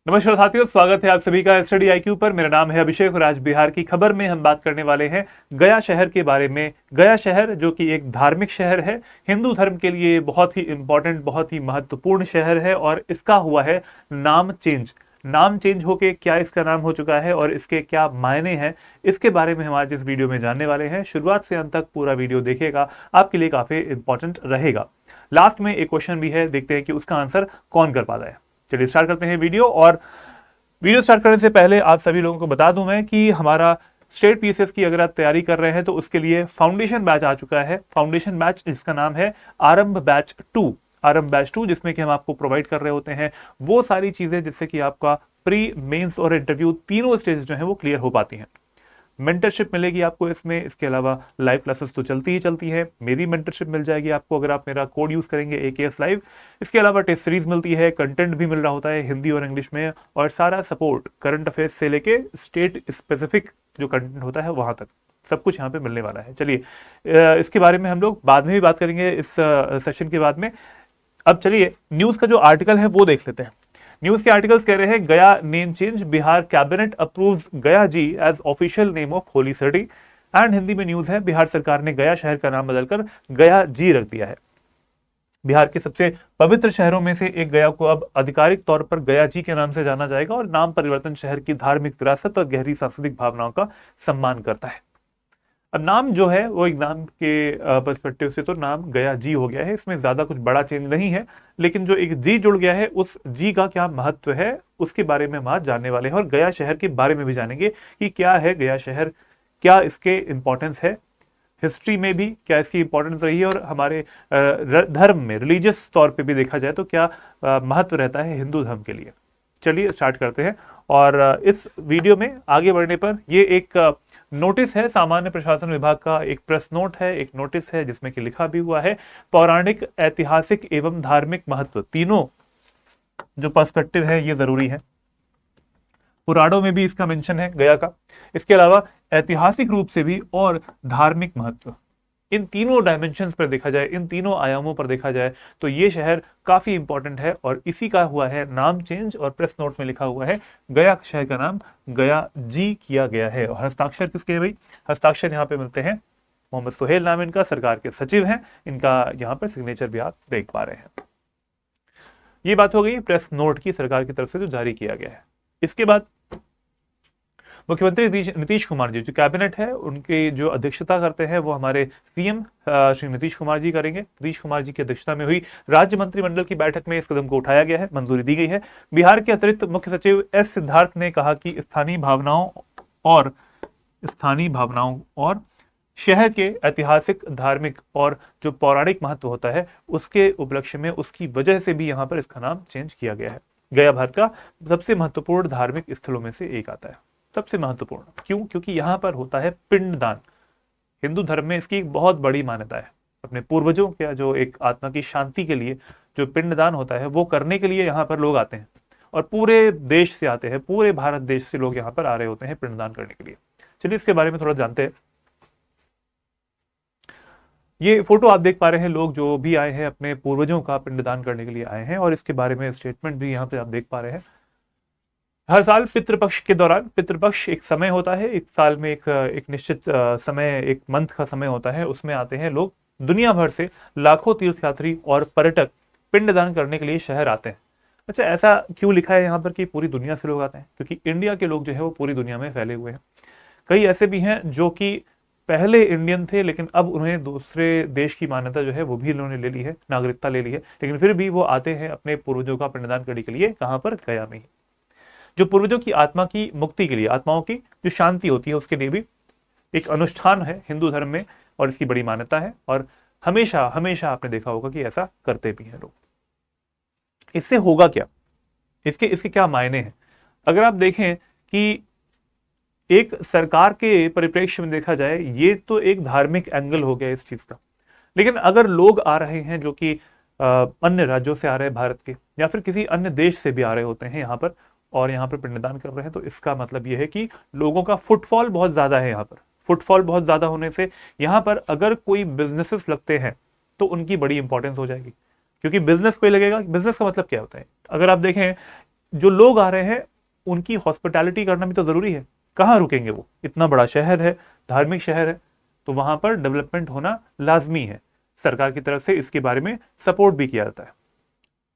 नमस्कार साथियों, स्वागत है आप सभी का स्टडी आईक्यू पर। मेरा नाम है अभिषेक और आज बिहार की खबर में हम बात करने वाले हैं गया शहर के बारे में। गया शहर जो कि एक धार्मिक शहर है, हिंदू धर्म के लिए बहुत ही इंपॉर्टेंट, बहुत ही महत्वपूर्ण शहर है और इसका हुआ है नाम चेंज। नाम चेंज होके क्या इसका नाम हो चुका है और इसके क्या मायने हैं, इसके बारे में हम आज इस वीडियो में जानने वाले हैं। शुरुआत से अंत तक पूरा वीडियो देखिएगा, आपके लिए काफी इंपॉर्टेंट रहेगा। लास्ट में एक क्वेश्चन भी है, देखते हैं कि उसका आंसर कौन कर पाता है। चलिए स्टार्ट करते हैं वीडियो। और वीडियो स्टार्ट करने से पहले आप सभी लोगों को बता दूं मैं कि हमारा स्टेट पीसीएस की अगर आप तैयारी कर रहे हैं तो उसके लिए फाउंडेशन बैच आ चुका है। फाउंडेशन बैच जिसका नाम है आरंभ बैच 2। आरंभ बैच 2 जिसमें कि हम आपको प्रोवाइड कर रहे होते हैं वो सारी चीजें जिससे कि आपका प्री, मेंस और इंटरव्यू तीनों स्टेज जो है वो क्लियर हो पाती हैं। मेंटरशिप मिलेगी आपको इसमें, इसके अलावा लाइव क्लासेस तो चलती ही चलती है। मेरी मेंटरशिप मिल जाएगी आपको अगर आप मेरा कोड यूज करेंगे AKS लाइव। इसके अलावा टेस्ट सीरीज मिलती है, कंटेंट भी मिल रहा होता है हिंदी और इंग्लिश में, और सारा सपोर्ट करंट अफेयर्स से लेके स्टेट स्पेसिफिक जो कंटेंट होता है वहां तक सब कुछ यहाँ पे मिलने वाला है। चलिए इसके बारे में हम लोग बाद में भी बात करेंगे इस सेशन के बाद में। अब चलिए न्यूज का जो आर्टिकल है वो देख लेते हैं। न्यूज के आर्टिकल्स कह रहे हैं Gaya name change, Bihar cabinet approves Gaya ji as official name of holy city. And Hindi में न्यूज है, बिहार सरकार ने गया शहर का नाम बदलकर गया जी रख दिया है। बिहार के सबसे पवित्र शहरों में से एक गया को अब आधिकारिक तौर पर गया जी के नाम से जाना जाएगा और नाम परिवर्तन शहर की धार्मिक विरासत और गहरी सांस्कृतिक भावनाओं का सम्मान करता है। अब नाम जो है वो एग्जाम के पर्सपेक्टिव से तो नाम गया जी हो गया है, इसमें ज्यादा कुछ बड़ा चेंज नहीं है। लेकिन जो एक जी जुड़ गया है उस जी का क्या महत्व है उसके बारे में हम आज जानने वाले हैं और गया शहर के बारे में भी जानेंगे कि क्या है गया शहर, क्या इसके इंपॉर्टेंस है, हिस्ट्री में भी क्या इसकी इंपॉर्टेंस रही है, और हमारे धर्म में रिलीजियस तौर पे भी देखा जाए तो क्या महत्व रहता है हिंदू धर्म के लिए। चलिए स्टार्ट करते हैं। और इस वीडियो में आगे बढ़ने पर ये एक नोटिस है सामान्य प्रशासन विभाग का, एक प्रेस नोट है, एक नोटिस है जिसमें कि लिखा भी हुआ है पौराणिक, ऐतिहासिक एवं धार्मिक महत्व, तीनों जो पर्सपेक्टिव है ये जरूरी है। पुराणों में भी इसका मेंशन है गया का, इसके अलावा ऐतिहासिक रूप से भी और धार्मिक महत्व, इन तीनों डायमेंशंस पर देखा जाए, इन तीनों आयामों पर देखा जाए तो ये शहर काफी इंपॉर्टेंट है और इसी का हुआ है नाम चेंज। और प्रेस नोट में लिखा हुआ है गया शहर का नाम गया जी किया गया है। और हस्ताक्षर किसके हैं भाई? हस्ताक्षर यहाँ पे मिलते हैं, मोहम्मद सुहेल नाम इनका, सरकार के सचिव हैं, इनका यहाँ पर सिग्नेचर भी आप देख पा रहे हैं। ये बात हो गई प्रेस नोट की, सरकार की तरफ से जो जारी किया गया है। इसके बाद मुख्यमंत्री नीतीश कुमार जी, जो कैबिनेट है उनकी जो अध्यक्षता करते हैं वो हमारे सीएम श्री नीतीश कुमार जी करेंगे। नीतीश कुमार जी की अध्यक्षता में हुई राज्य मंत्रिमंडल की बैठक में इस कदम को उठाया गया है, मंजूरी दी गई है। बिहार के अतिरिक्त मुख्य सचिव एस सिद्धार्थ ने कहा कि स्थानीय भावनाओं और शहर के ऐतिहासिक, धार्मिक और जो पौराणिक महत्व होता है उसके उपलक्ष्य में, उसकी वजह से भी यहाँ पर इसका नाम चेंज किया गया है। गया भारत का सबसे महत्वपूर्ण धार्मिक स्थलों में से एक आता है। सबसे महत्वपूर्ण क्यों? क्योंकि यहां पर होता है पिंडदान। हिंदू धर्म में इसकी एक बहुत बड़ी मान्यता है। अपने पूर्वजों के जो एक आत्मा की शांति के लिए जो पिंडदान होता है वो करने के लिए यहाँ पर लोग आते हैं और पूरे देश से आते हैं, पूरे भारत देश से लोग यहाँ पर आ रहे होते हैं पिंडदान करने के लिए। चलिए इसके बारे में थोड़ा जानते हैं। ये फोटो आप देख पा रहे हैं, लोग जो भी आए हैं अपने पूर्वजों का पिंडदान करने के लिए आए हैं और इसके बारे में स्टेटमेंट भी यहाँ पे आप देख पा रहे हैं। हर साल पितृपक्ष के दौरान, पितृपक्ष एक समय होता है, एक साल में एक निश्चित समय, एक मंथ का समय होता है, उसमें आते हैं लोग, दुनिया भर से लाखों तीर्थयात्री और पर्यटक पिंडदान करने के लिए शहर आते हैं। अच्छा, ऐसा क्यों लिखा है यहाँ पर कि पूरी दुनिया से लोग आते हैं? क्योंकि इंडिया के लोग जो है वो पूरी दुनिया में फैले हुए हैं। कई ऐसे भी हैं जो कि पहले इंडियन थे लेकिन अब उन्हें दूसरे देश की मान्यता जो है वो भी इन्होंने ले ली है, नागरिकता ले ली है, लेकिन फिर भी वो आते हैं अपने पूर्वजों का पिंडदान करने के लिए। कहाँ पर? गया में ही। जो पूर्वजों की आत्मा की मुक्ति के लिए, आत्माओं की जो शांति होती है उसके लिए भी एक अनुष्ठान है हिंदू धर्म में और इसकी बड़ी मान्यता है और हमेशा हमेशा आपने देखा होगा कि ऐसा करते भी हैं लोग। इससे होगा क्या? इसके इसके क्या मायने हैं? अगर आप देखें कि एक सरकार के परिप्रेक्ष्य में देखा जाए ये तो एक धार्मिक एंगल हो गया इस चीज का, लेकिन अगर लोग आ रहे हैं जो कि अन्य राज्यों से आ रहे हैं भारत के, या फिर किसी अन्य देश से भी आ रहे होते हैं यहाँ पर और यहाँ पर पिंडदान कर रहे हैं, तो इसका मतलब यह है कि लोगों का फुटफॉल बहुत ज्यादा है। यहाँ पर फुटफॉल बहुत ज्यादा होने से यहाँ पर अगर कोई बिजनेसेस लगते हैं तो उनकी बड़ी इंपॉर्टेंस हो जाएगी, क्योंकि बिजनेस कोई लगेगा। बिजनेस का मतलब क्या होता है? अगर आप देखें जो लोग आ रहे हैं उनकी हॉस्पिटैलिटी करना भी तो जरूरी है। कहाँ रुकेंगे वो, इतना बड़ा शहर है, धार्मिक शहर है, तो वहां पर डेवलपमेंट होना लाजमी है। सरकार की तरफ से इसके बारे में सपोर्ट भी किया जाता है।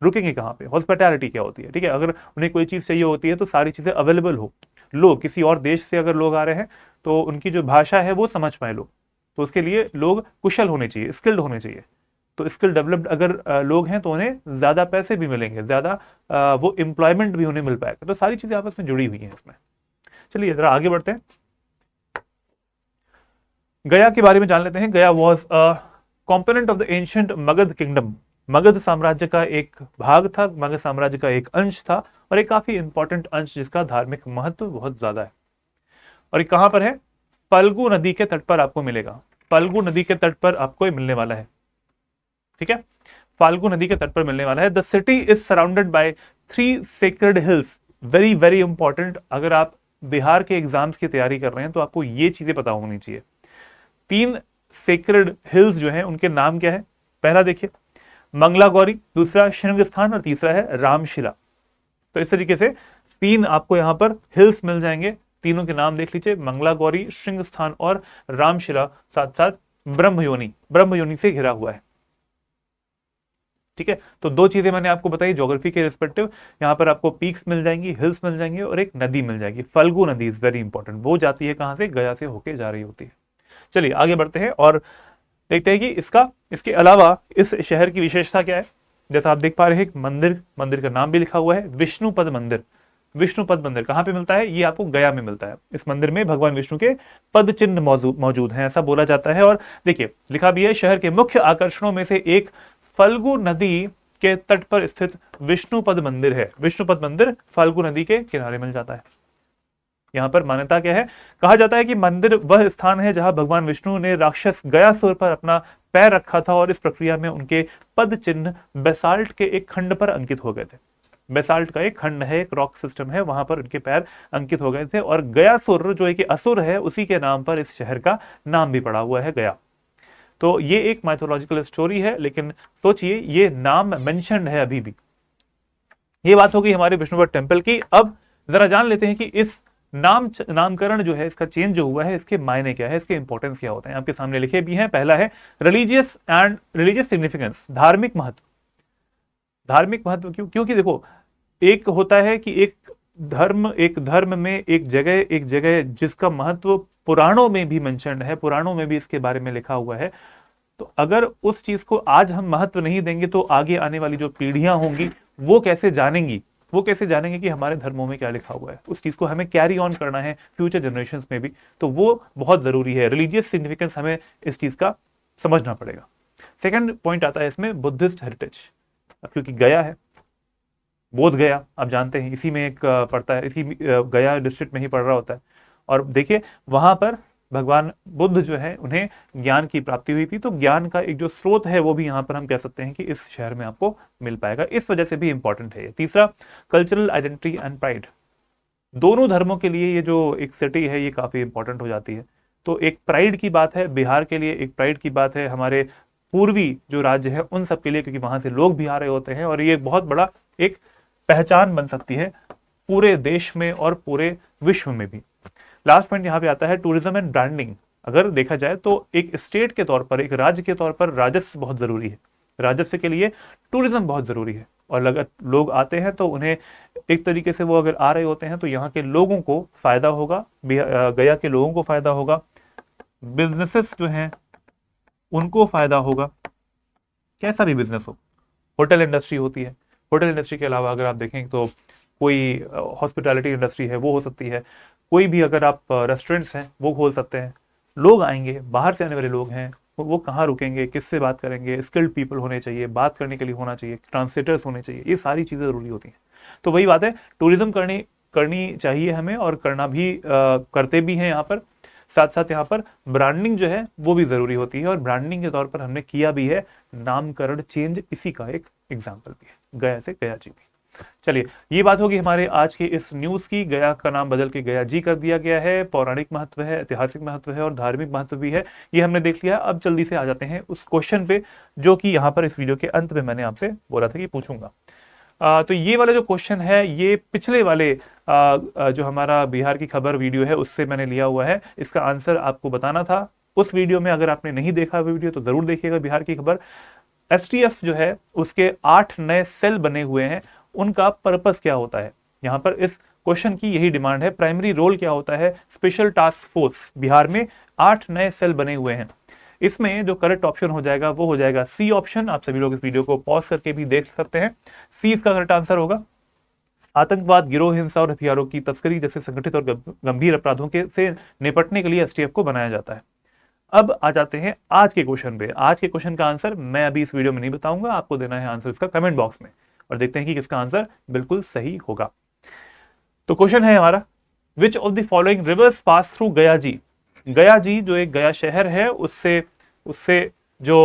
रुकेंगे कहाँ पे, हॉस्पिटैलिटी क्या होती है, ठीक है। अगर उन्हें कोई चीज चाहिए होती है तो सारी चीजें अवेलेबल हो, लोग किसी और देश से अगर लोग आ रहे हैं तो उनकी जो भाषा है वो समझ पाए लोग, तो उसके लिए लोग कुशल होने चाहिए, स्किल्ड होने चाहिए। तो स्किल डेवलप्ड अगर लोग हैं तो उन्हें ज्यादा पैसे भी मिलेंगे, ज्यादा वो एम्प्लॉयमेंट भी उन्हें मिल पाएगा। तो सारी चीजें आपस में जुड़ी हुई हैं इसमें। चलिए जरा आगे बढ़ते हैं, गया के बारे में जान लेते हैं। गया was a component of the ancient Magadh kingdom. Magadh साम्राज्य का एक भाग था, मगध साम्राज्य का एक अंश था, और एक काफी इंपॉर्टेंट अंश जिसका धार्मिक महत्व बहुत ज्यादा है। और ये कहां पर है, फल्गु नदी के तट पर आपको मिलेगा। फल्गु नदी के तट पर आपको ये मिलने वाला है, ठीक है, फाल्गु नदी के तट पर मिलने वाला है। The city is surrounded by 3 sacred hills. Very very important, अगर आप बिहार के एग्जाम्स की तैयारी कर रहे हैं तो आपको ये चीजें पता होनी चाहिए। 3 सेक्रेड हिल्स जो हैं उनके नाम क्या है, पहला देखिए मंगला गौरी, दूसरा शृंग स्थान, और तीसरा है रामशिला। तो इस तरीके से 3 आपको यहां पर हिल्स मिल जाएंगे, तीनों के नाम देख लीजिए, मंगला गौरी, श्रृंग स्थान और रामशिला। साथ साथ ब्रह्मयोनि, ब्रह्मयोनि से घिरा हुआ है, ठीक है। तो 2 चीजें मैंने आपको बताई ज्योग्राफी के रिस्पेक्टिव, यहां पर आपको पीक्स मिल जाएंगी, हिल्स मिल जाएंगे, और एक नदी मिल जाएगी, फल्गु नदी इज वेरी इंपॉर्टेंट। वो जाती है कहां से, गया से होके जा रही होती है। चलिए आगे बढ़ते हैं और देखते हैं कि इसके अलावा इस शहर की विशेषता क्या है। जैसा आप देख पा रहे हैं, मंदिर, मंदिर का नाम भी लिखा हुआ है, विष्णुपद मंदिर। विष्णुपद मंदिर कहां पे मिलता है, ये आपको गया में मिलता है। इस मंदिर में भगवान विष्णु के पद चिन्ह मौजूद हैं, ऐसा बोला जाता है। और देखिए लिखा भी है, शहर के मुख्य आकर्षणों में से एक फल्गु नदी के तट पर स्थित विष्णुपद मंदिर है। विष्णुपद मंदिर फाल्गु नदी के किनारे मिल जाता है। यहां पर मान्यता क्या है, कहा जाता है कि मंदिर वह स्थान है जहां भगवान विष्णु ने राक्षस गयासुर पर अपना पैर रखा था, और इस प्रक्रिया में उनके पद चिन्ह बेसाल्ट के एक खंड पर अंकित हो गए थे। बेसाल्ट का एक खंड है, एक रॉक सिस्टम है, वहां पर उनके पैर अंकित हो गए थे। और गयासुर जो एक असुर है, उसी के नाम पर इस शहर का नाम भी पड़ा हुआ है, गया। तो ये एक माइथोलॉजिकल स्टोरी है, लेकिन सोचिए ये नाम मेंशन्ड है अभी भी। ये बात हो गई हमारे विष्णुपद टेम्पल की। अब जरा जान लेते हैं कि इस नामकरण जो है, इसका चेंज जो हुआ है, इसके मायने क्या है, इसके इंपॉर्टेंस क्या होते हैं, आपके सामने लिखे भी हैं। पहला है रिलीजियस सिग्निफिकेंस, धार्मिक महत्व। धार्मिक महत्व क्योंकि देखो, एक होता है कि एक धर्म में एक जगह जिसका महत्व पुराणों में भी मेंशन्ड है, पुराणों में भी इसके बारे में लिखा हुआ है, तो अगर उस चीज को आज हम महत्व नहीं देंगे तो आगे आने वाली जो पीढ़ियां होंगी वो कैसे जानेंगी कि हमारे धर्मों में क्या लिखा हुआ है। उस चीज को हमें कैरी ऑन करना है फ्यूचर जनरेशंस में भी, तो वो बहुत जरूरी है। रिलीजियस सिग्निफिकेंस हमें इस चीज का समझना पड़ेगा। सेकंड पॉइंट आता है इसमें बुद्धिस्ट हेरिटेज। अब क्योंकि गया है, बोध गया आप जानते हैं, इसी में एक पड़ता है, इसी गया डिस्ट्रिक्ट में ही पड़ रहा होता है। और देखिए वहां पर भगवान बुद्ध जो है, उन्हें ज्ञान की प्राप्ति हुई थी, तो ज्ञान का एक जो स्रोत है वो भी यहाँ पर हम कह सकते हैं कि इस शहर में आपको मिल पाएगा। इस वजह से भी इंपॉर्टेंट है ये। तीसरा, कल्चरल आइडेंटिटी एंड प्राइड। दोनों धर्मों के लिए ये जो एक सिटी है ये काफी इंपॉर्टेंट हो जाती है। तो एक प्राइड की बात है, बिहार के लिए एक प्राइड की बात है, हमारे पूर्वी जो राज्य है उन सब के लिए, क्योंकि वहां से लोग भी आ रहे होते हैं, और ये बहुत बड़ा एक पहचान बन सकती है पूरे देश में और पूरे विश्व में भी। लास्ट पॉइंट यहां पे आता है टूरिज्म एंड ब्रांडिंग। अगर देखा जाए तो एक स्टेट के तौर पर, एक राज्य के तौर पर राजस्व बहुत जरूरी है। राजस्व के लिए टूरिज्म बहुत जरूरी है, और अगर लोग आते हैं तो उन्हें एक तरीके से, वो अगर आ रहे होते हैं तो यहाँ के लोगों को फायदा होगा, गया के लोगों को फायदा होगा, बिजनेसेस जो हैं उनको फायदा होगा, कैसा भी बिजनेस हो। होटल इंडस्ट्री होती है, होटल इंडस्ट्री के अलावा अगर आप देखें तो कोई हॉस्पिटैलिटी इंडस्ट्री है वो हो सकती है, कोई भी अगर आप रेस्टोरेंट्स हैं वो खोल सकते हैं। लोग आएंगे, बाहर से आने वाले लोग हैं, वो कहाँ रुकेंगे, किससे बात करेंगे, स्किल्ड पीपल होने चाहिए, बात करने के लिए होना चाहिए, ट्रांसलेटर्स होने चाहिए, ये सारी चीज़ें ज़रूरी होती हैं। तो वही बात है, टूरिज्म करनी चाहिए हमें, और करना भी करते भी हैं यहाँ पर। साथ साथ यहाँ पर ब्रांडिंग जो है वो भी ज़रूरी होती है, और ब्रांडिंग के तौर पर हमने किया भी है, नामकरण चेंज इसी का एक एग्जाम्पल भी है, गया से गया जी भी। चलिए ये बात होगी हमारे आज के इस न्यूज की। गया का नाम बदल के गया जी कर दिया गया है। पौराणिक महत्व है, ऐतिहासिक महत्व है, और धार्मिक महत्व भी है, ये हमने देख लिया। अब जल्दी से आ जाते हैं उस क्वेश्चन पे जो कि यहाँ पर इस वीडियो के अंत में मैंने आपसे बोला था कि पूछूंगा। तो ये वाला जो क्वेश्चन है ये पिछले वाले जो हमारा बिहार की खबर वीडियो है उससे मैंने लिया हुआ है। इसका आंसर आपको बताना था उस वीडियो में। अगर आपने नहीं देखा वीडियो तो जरूर देखिएगा। बिहार की खबर, एसटीएफ जो है उसके 8 नए सेल बने हुए हैं, उनका पर्पस क्या होता है, यहां पर इस क्वेश्चन की यही डिमांड है। प्राइमरी रोल क्या होता है स्पेशल टास्क फोर्स, बिहार में 8 नए सेल बने हुए हैं। इसमें जो करेक्ट ऑप्शन हो जाएगा वो हो जाएगा सी ऑप्शन। आप सभी लोग इस वीडियो को पॉज करके भी देख सकते हैं। सी इसका करेक्ट आंसर होगा। आतंकवाद, गिरोह हिंसा और हथियारों की तस्करी जैसे संगठित और गंभीर अपराधों के से निपटने के लिए एसटीएफ को बनाया जाता है। अब आ जाते हैं आज के क्वेश्चन पे। आज के क्वेश्चन का आंसर मैं अभी इस वीडियो में नहीं बताऊंगा, आपको देना है आंसर इसका कमेंट बॉक्स में, और देखते हैं कि किसका आंसर बिल्कुल सही होगा। तो क्वेश्चन है हमारा, which of the following rivers pass through गया जी। गया जी जो एक गया शहर है उससे उससे जो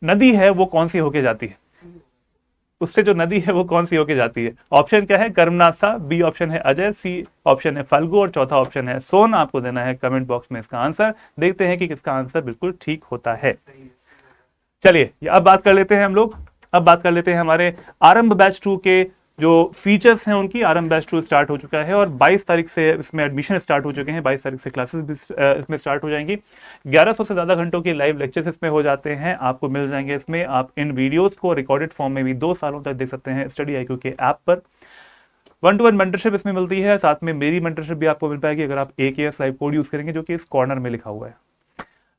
नदी है वो कौन सी होके जाती है, उससे जो नदी है वो कौन सी होके जाती है। ऑप्शन क्या है, कर्मनासा, बी ऑप्शन है अजय, सी ऑप्शन है फाल्गु और चौथा ऑप्शन है सोन। आपको देना है कमेंट बॉक्स में इसका आंसर। देखते हैं कि किसका आंसर बिल्कुल ठीक होता है। चलिए अब बात कर लेते हैं हम लोग। अब बात कर लेते हैं हमारे आरंभ बैच 2 के जो फीचर्स हैं उनकी। आरंभ बैच 2 स्टार्ट हो चुका है और 22 तारीख से इसमें एडमिशन स्टार्ट हो चुके हैं। 22 तारीख से क्लासेस भी इसमें स्टार्ट हो जाएंगी। 1100 से ज़्यादा घंटों के लाइव लेक्चर्स इसमें हो जाते हैं, आपको मिल जाएंगे इसमें। आप इन वीडियोस को रिकॉर्डेड फॉर्म में भी 2 सालों तक देख सकते हैं स्टडी IQ के ऐप पर। 1-to-1 मेंटरशिप इसमें मिलती है, साथ में मेरी मेंटरशिप भी आपको मिल पाएगी अगर आप AKS लाइव कोड यूज करेंगे, जो कि इस कॉर्नर में लिखा हुआ है।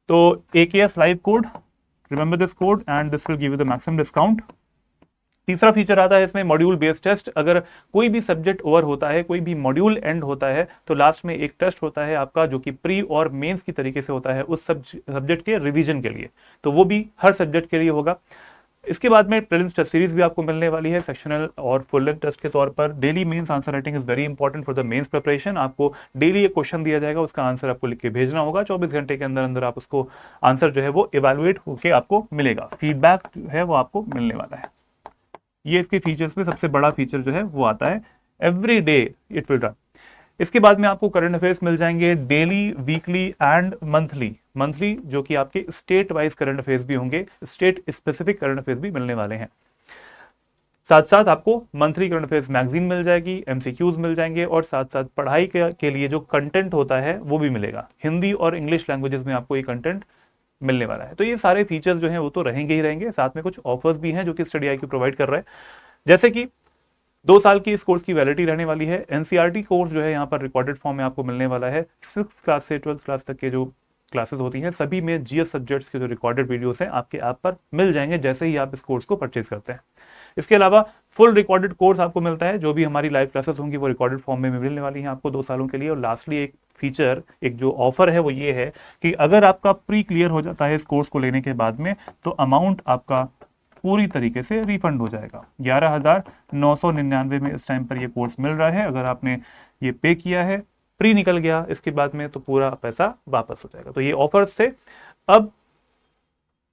तो AKS live code, remember this code and this will give you the maximum discount. तीसरा फीचर आता है इसमें मॉड्यूल बेस्ड टेस्ट। अगर कोई भी सब्जेक्ट ओवर होता है, कोई भी मॉड्यूल एंड होता है, तो लास्ट में एक टेस्ट होता है आपका जो कि प्री और मेंस की तरीके से होता है उस सब्जेक्ट के रिवीजन के लिए, तो वो भी हर सब्जेक्ट के लिए होगा। इसके बाद में प्रीलिम्स टेस्ट सीरीज भी आपको मिलने वाली है, सेक्शनल और फुल लेंथ टेस्ट के तौर पर। Daily mains answer writing is very important for the mains preparation. आपको डेली एक क्वेश्चन दिया जाएगा, उसका आंसर आपको लिख के भेजना होगा। 24 घंटे के अंदर अंदर आप उसको आंसर जो है वो इवेलुएट होकर आपको मिलेगा। फीडबैक जो है वो आपको मिलने वाला है। ये इसके फीचर्स में सबसे बड़ा फीचर जो है वो आता है every day it will run. इसके बाद में आपको करंट अफेयर्स मिल जाएंगे daily, weekly and monthly. Monthly जो कि आपके स्टेट वाइज करंट अफेयर्स भी होंगे, स्टेट स्पेसिफिक करंट अफेयर्स भी मिलने वाले हैं। साथ साथ आपको मंथली करंट अफेयर्स मैगजीन मिल जाएगी, MCQs मिल जाएंगे, और साथ साथ पढ़ाई के लिए जो कंटेंट होता है वो भी मिलेगा। हिंदी और इंग्लिश लैंग्वेजेस में आपको ये कंटेंट मिलने वाला है। तो ये सारे फीचर्स जो हैं वो तो रहेंगे ही रहेंगे। साथ में कुछ ऑफर्स भी हैं जो कि स्टडी IQ प्रोवाइड कर रहा है, जैसे कि 2 साल की इस कोर्स की वैलिडिटी रहने वाली है। NCERT कोर्स जो है यहाँ पर रिकॉर्डेड फॉर्म में आपको मिलने वाला है। 6th क्लास से 12th क्लास तक के जो क्लासेस होती हैं सभी में GS सब्जेक्ट्स के जो रिकॉर्डेड वीडियोस हैं आपके ऐप पर मिल जाएंगे जैसे ही आप इस कोर्स को परचेज करते हैं। इसके अलावा फुल रिकॉर्डेड कोर्स आपको मिलता है, जो भी हमारी लाइव क्लासेस होंगी वो रिकॉर्डेड फॉर्म में मिलने वाली हैं आपको 2 सालों के लिए। और लास्टली एक फीचर, एक जो ऑफर है वो ये है कि अगर आपका प्री क्लियर हो जाता है इस कोर्स को लेने के बाद में, तो अमाउंट आपका पूरी तरीके से रिफंड हो जाएगा। 11,999 में इस टाइम पर ये कोर्स मिल रहा है। अगर आपने ये पे किया है, प्री निकल गया इसके बाद में, तो पूरा पैसा वापस हो जाएगा। तो ये ऑफर्स से। अब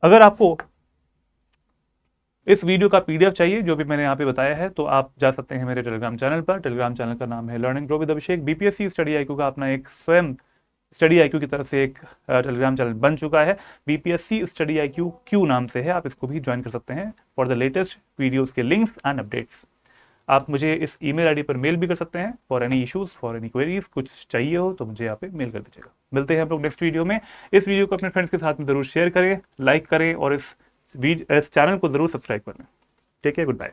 अगर आपको इस वीडियो का PDF चाहिए जो भी मैंने यहाँ पे बताया है, तो आप जा सकते हैं मेरे टेलीग्राम चैनल पर। टेलीग्राम चैनल का नाम है learning grow with Abhishek. BPSC study IQ का अपना एक स्वयं स्टडी IQ की तरफ से एक टेलीग्राम चैनल बन चुका है, BPSC स्टडी IQ Q नाम से है। आप इसको भी ज्वाइन कर सकते हैं फॉर द लेटेस्ट वीडियोस के लिंक्स एंड अपडेट्स। आप मुझे इस ईमेल आईडी पर मेल भी कर सकते हैं for any issues, for any queries. कुछ चाहिए हो तो मुझे यहाँ पे मेल कर दीजिएगा। मिलते हैं हम लोग नेक्स्ट वीडियो में। इस वीडियो को अपने फ्रेंड्स के साथ में जरूर शेयर करें, लाइक करें, और इस चैनल को जरूर सब्सक्राइब करें। Take care, good bye.